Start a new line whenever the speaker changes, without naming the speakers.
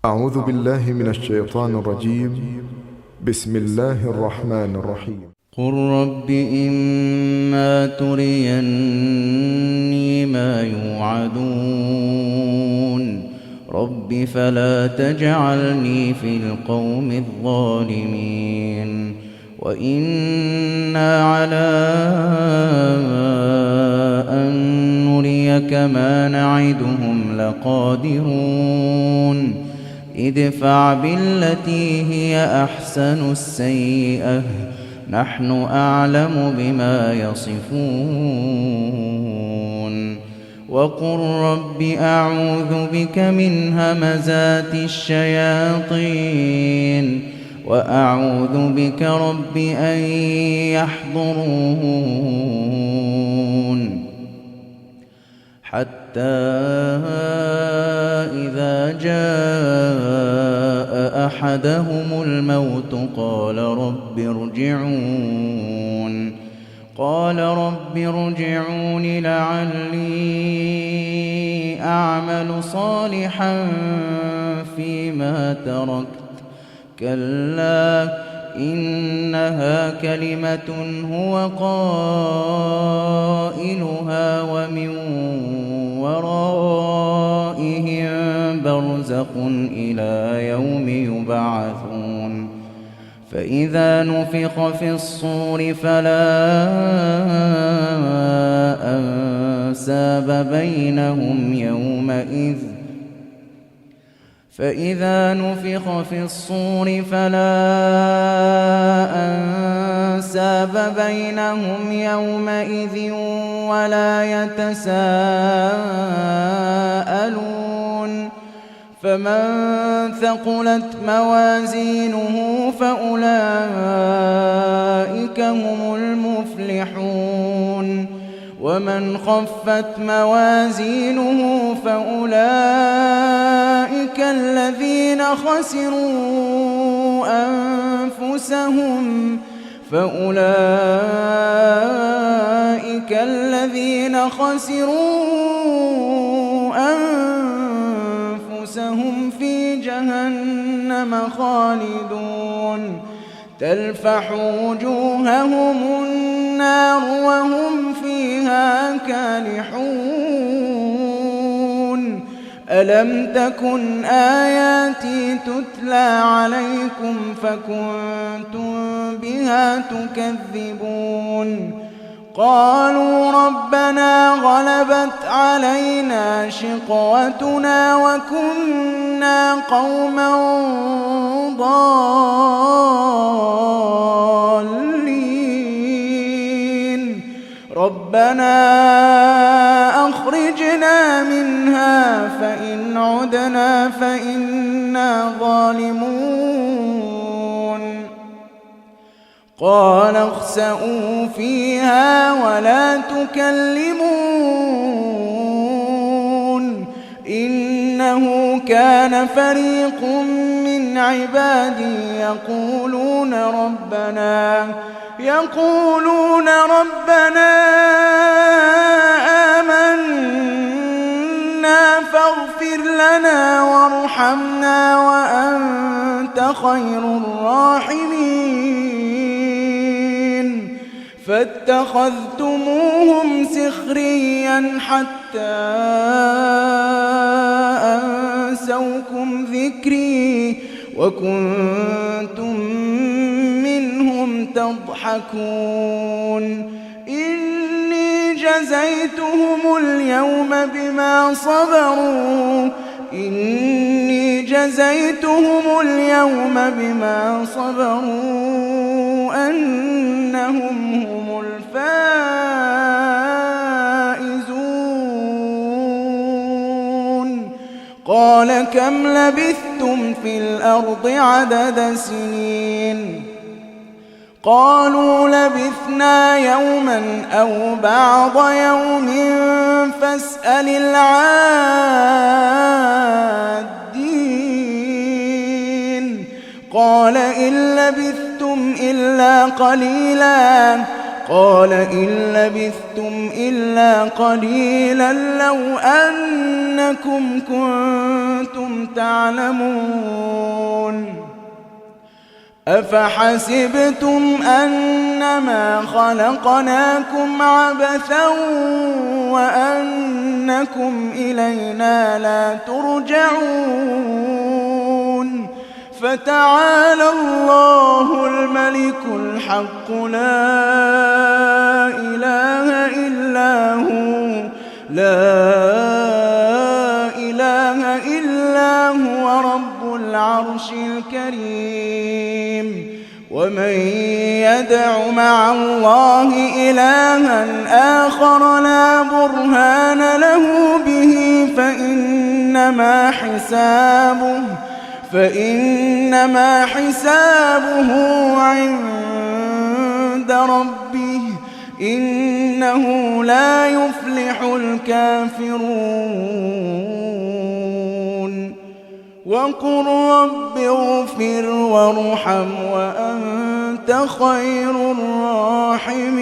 أعوذ بالله من الشيطان الرجيم. بسم الله الرحمن الرحيم.
قل رب إما تريني ما يوعدون رب فلا تجعلني في القوم الظالمين وإنا على أن نريك ما نعدهم لقادرون ادفع بالتي هي أحسن السيئة نحن أعلم بما يصفون وقل رب أعوذ بك من همزات الشياطين وأعوذ بك رب أن يحضرون حتى إذا جاء أحدهم الموت قال رب ارجعون لعلي أعمل صالحا فيما تركت كلا إنها كلمة هو قائلها ومن ورائهم برزخ إلى يوم يبعثون فإذا نفخ في الصور فلا أنساب بينهم يومئذ ولا يتساءلون فمن ثقلت موازينه فأولئك هم المفلحون ومن خفت موازينه فأولئك الذين خسروا أنفسهم في جهنم خالدون تلفح وجوههم النار وهم فيها كالحون ألم تكن آياتي تتلى عليكم فكنتم بها تكذبون قالوا ربنا غلبت علينا شقوتنا وكنا قوما ضالين ربنا أخرجنا منها فإن عدنا فإنا ظالمون قال اخسئوا فيها ولا تكلمون إنه كان فريق من عبادي يقولون ربنا آمنا فاغفر لنا وارحمنا وأنت خير الراحمين فاتخذتموهم سخريا حتى أنسوكم ذكري وكنتم منهم تضحكون إني جزيتهم اليوم بما صبروا أنهم هم الفائزون قال كم لبثتم في الأرض عدد سنين قالوا لبثنا يوما أو بعض يوم فاسأل العادين قال إن لبثتم إلا قليلا لو أن أنكم كنتم تعلمون أفحسبتم أنما خلقناكم عبثا وأنكم إلينا لا ترجعون فتعالى الله الملك الحق لا إله إلا هو رب العرش الكريم ومن يدع مع الله إلها آخر لا برهان له به فإنما حسابه عند ربه إنه لا يفلح الكافرون وقل رب اغفر وارحم وأنت خير الراحمين